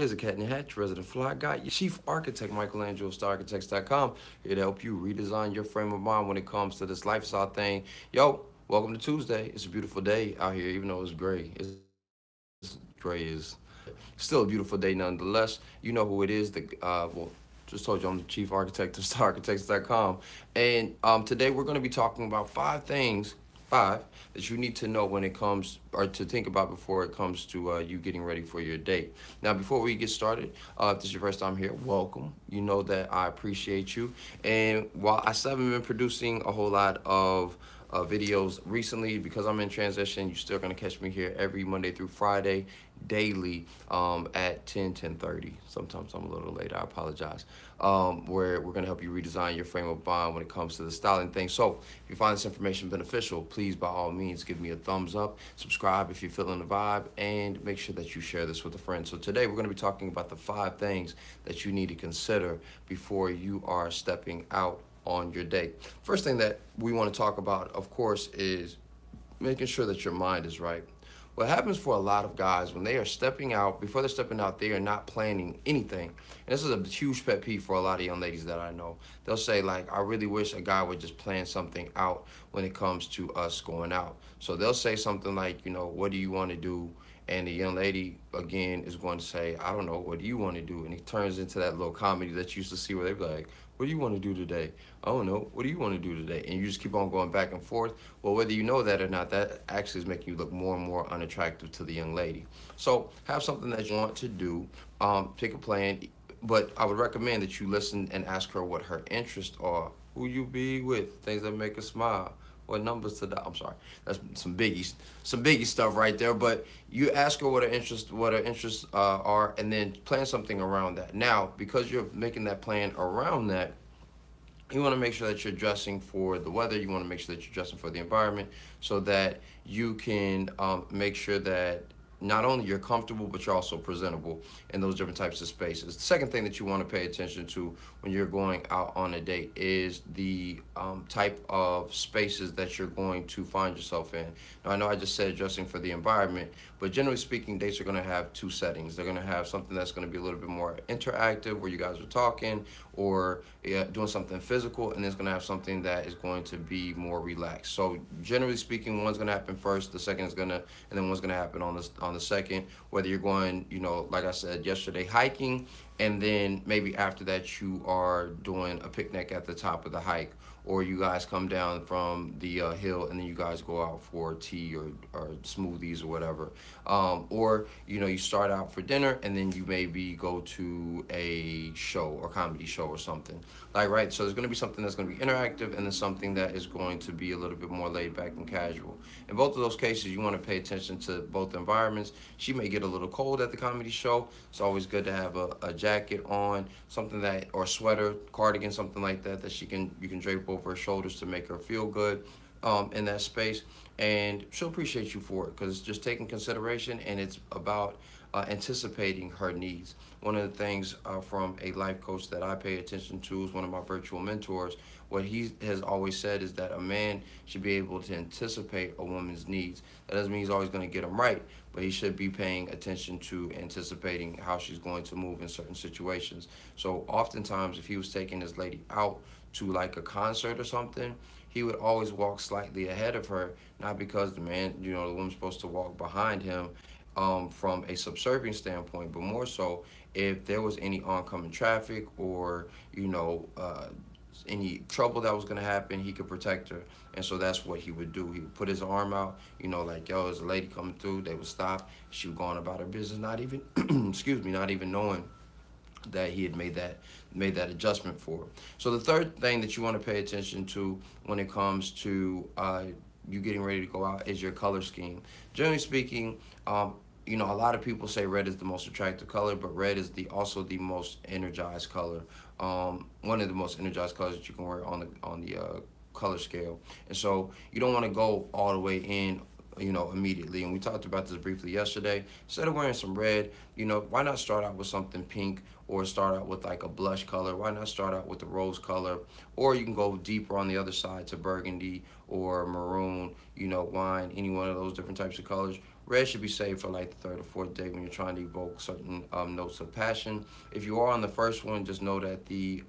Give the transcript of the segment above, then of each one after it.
Here's a cat in the hat, resident fly guy, your chief architect, Michelangelo, stararchitects.com, here to help you redesign your frame of mind when it comes to this lifestyle thing. Yo, welcome to Tuesday. It's a beautiful day out here, even though it's gray. Gray is still a beautiful day nonetheless. You know who it is. Just told you I'm the chief architect of stararchitects.com. And today we're going to be talking about five that you need to know when it comes, or to think about before it comes to you getting ready for your date. Now, before we get started, if this is your first time here, welcome. You know that I appreciate you. And while I still haven't been producing a whole lot of videos recently because I'm in transition, you're still gonna catch me here every Monday through Friday, daily, at 10:30. Sometimes I'm a little late, I apologize. Where we're gonna help you redesign your frame of mind when it comes to the styling thing. So if you find this information beneficial, please by all means give me a thumbs up, subscribe if you're feeling the vibe, and make sure that you share this with a friend. So today we're gonna be talking about the 5 things that you need to consider before you are stepping out on your date. First thing that we want to talk about, of course, is making sure that your mind is right. What happens for a lot of guys when they are stepping out, before they're stepping out, they are not planning anything. And this is a huge pet peeve for a lot of young ladies that I know. They'll say, like, I really wish a guy would just plan something out when it comes to us going out. So they'll say something like, what do you want to do? And the young lady, again, is going to say, I don't know, what do you want to do? And it turns into that little comedy that you used to see where they be like, what do you want to do today? I don't know. What do you want to do today? And you just keep on going back and forth. Well, whether you know that or not, that actually is making you look more and more unattractive to the young lady. So have something that you want to do. Pick a plan. But I would recommend that you listen and ask her what her interests are. Who you be with? Things that make her smile. What numbers to that? I'm sorry, that's some biggie stuff right there. But you ask her what her interests are, and then plan something around that. Now, because you're making that plan around that, you want to make sure that you're dressing for the weather. You want to make sure that you're dressing for the environment, so that you can make sure that not only you're comfortable, but you're also presentable in those different types of spaces. The second thing that you want to pay attention to when you're going out on a date is the type of spaces that you're going to find yourself in. Now, I know I just said dressing for the environment, but generally speaking, dates are going to have 2 settings. They're going to have something that's going to be a little bit more interactive, where you guys are talking or doing something physical, and it's going to have something that is going to be more relaxed. So generally speaking, one's going to happen first, the second is going to, and then one's going to happen on the second. Whether you're going, like I said yesterday, hiking, and then maybe after that you are doing a picnic at the top of the hike, or you guys come down from the hill and then you guys go out for tea or smoothies or whatever. Or, you start out for dinner and then you maybe go to a show or comedy show or something. Like, right? So there's going to be something that's going to be interactive, and then something that is going to be a little bit more laid back and casual. In both of those cases, you want to pay attention to both environments. She may get a little cold at the comedy show. It's always good to have a jacket on, something that, or sweater, cardigan, something like that, that you can drape over her shoulders to make her feel good in that space. And she'll appreciate you for it, because it's just taking consideration, and it's about anticipating her needs. One of the things from a life coach that I pay attention to is one of my virtual mentors. What he has always said is that a man should be able to anticipate a woman's needs. That doesn't mean he's always going to get them right, but he should be paying attention to anticipating how she's going to move in certain situations. So oftentimes, if he was taking his lady out to like a concert or something, he would always walk slightly ahead of her, not because the man, the woman's supposed to walk behind him from a subservient standpoint, but more so if there was any oncoming traffic or, any trouble that was going to happen, he could protect her. And so that's what he would do. He would put his arm out, like, yo, there's a lady coming through. They would stop. She would go on about her business, not even, not even knowing that he had made that adjustment for her. So the third thing that you want to pay attention to when it comes to you getting ready to go out is your color scheme. Generally speaking, a lot of people say red is the most attractive color, but red is also the most energized color. One of the most energized colors that you can wear on the color scale. And so you don't want to go all the way in, immediately. And we talked about this briefly yesterday. Instead of wearing some red, why not start out with something pink, or start out with like a blush color? Why not start out with the rose color? Or you can go deeper on the other side to burgundy or maroon, wine, any one of those different types of colors. Red should be saved for like the third or fourth day when you're trying to evoke certain notes of passion. If you are on the first one, just know that the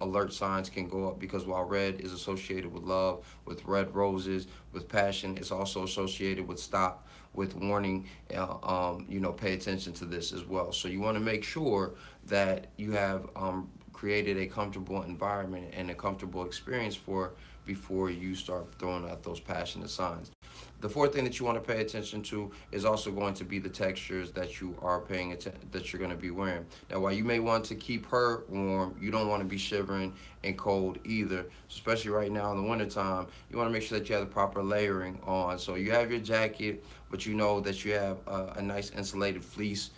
alert signs can go up, because while red is associated with love, with red roses, with passion, it's also associated with stop, with warning. Pay attention to this as well. So you want to make sure that you have created a comfortable environment and a comfortable experience for before you start throwing out those passionate signs. The fourth thing that you want to pay attention to is also going to be the textures that you are paying attention that you're going to be wearing. Now, while you may want to keep her warm, you don't want to be shivering and cold either. Especially right now in the wintertime, you want to make sure that you have the proper layering on. So you have your jacket, but you know that you have a nice insulated fleece,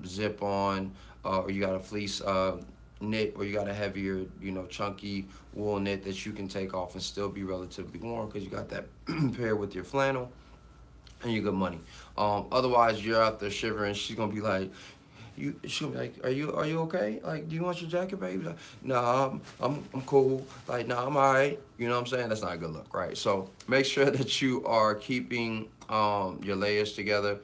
zip on, or you got a fleece knit, or you got a heavier, chunky wool knit that you can take off and still be relatively warm, because you got that paired with your flannel and you good money. Otherwise, you're out there shivering. She's gonna be like, she'll be like, are you okay? Like, do you want your jacket, baby? Like, nah, I'm cool. Like, nah, I'm alright. You know what I'm saying? That's not a good look, right? So make sure that you are keeping your layers together.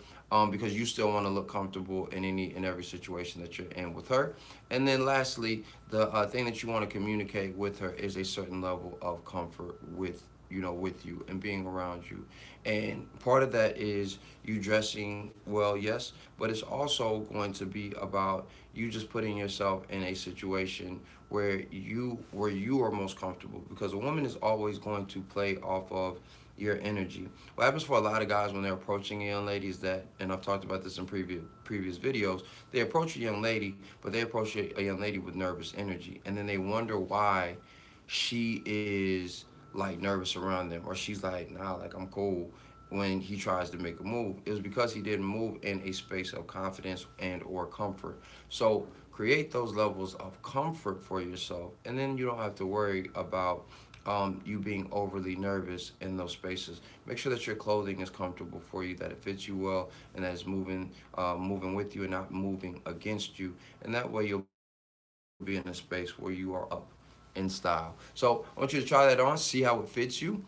Because you still want to look comfortable in any and every situation that you're in with her. And then lastly, the thing that you want to communicate with her is a certain level of comfort with you and being around you. And part of that is you dressing well, yes, but it's also going to be about you just putting yourself in a situation where you are most comfortable, because a woman is always going to play off of your energy. What happens for a lot of guys when they're approaching a young lady is that, and I've talked about this in previous videos, they approach a young lady, but they approach a young lady with nervous energy, and then they wonder why she is like nervous around them, or she's like, nah, like I'm cool, when he tries to make a move. It was because he didn't move in a space of confidence and or comfort. So create those levels of comfort for yourself, and then you don't have to worry about you being overly nervous in those spaces. Make sure that your clothing is comfortable for you, that it fits you well, and that it's moving with you and not moving against you. And that way you'll be in a space where you are up in style. So I want you to try that on, see how it fits you.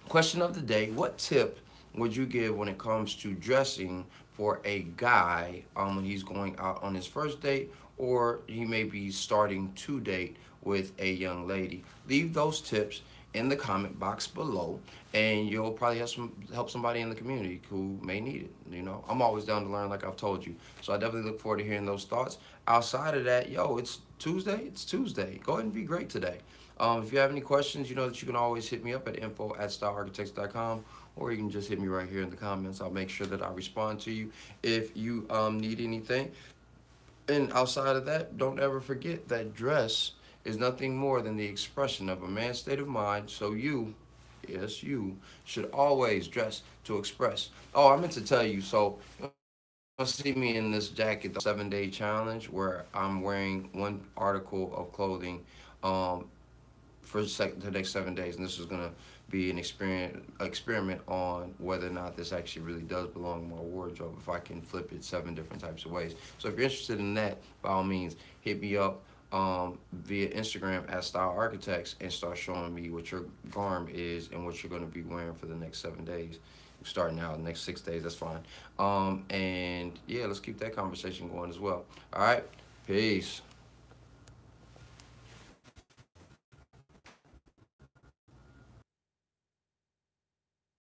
Question of the day: what tip would you give when it comes to dressing for a guy when he's going out on his first date, or he may be starting to date with a young lady? Leave those tips in the comment box below, and you'll probably help somebody in the community who may need it. I'm always down to learn, like I've told you. So I definitely look forward to hearing those thoughts. Outside of that, it's Tuesday. It's Tuesday. Go ahead and be great today. If you have any questions, you know that you can always hit me up at info@stylearchitects.com, or you can just hit me right here in the comments. I'll make sure that I respond to you if you need anything. And outside of that, don't ever forget that dress is nothing more than the expression of a man's state of mind. So you, yes, you, should always dress to express. Oh, I meant to tell you, so you'll see me in this jacket, the 7-day challenge, where I'm wearing one article of clothing for the next 7 days, and this is gonna be an experiment on whether or not this actually really does belong in my wardrobe, if I can flip it 7 different types of ways. So if you're interested in that, by all means, hit me up via Instagram at Style Architects and start showing me what your garm is and what you're going to be wearing for the next 7 days. Starting out the next 6 days, that's fine. And yeah, let's keep that conversation going as well. All right, peace.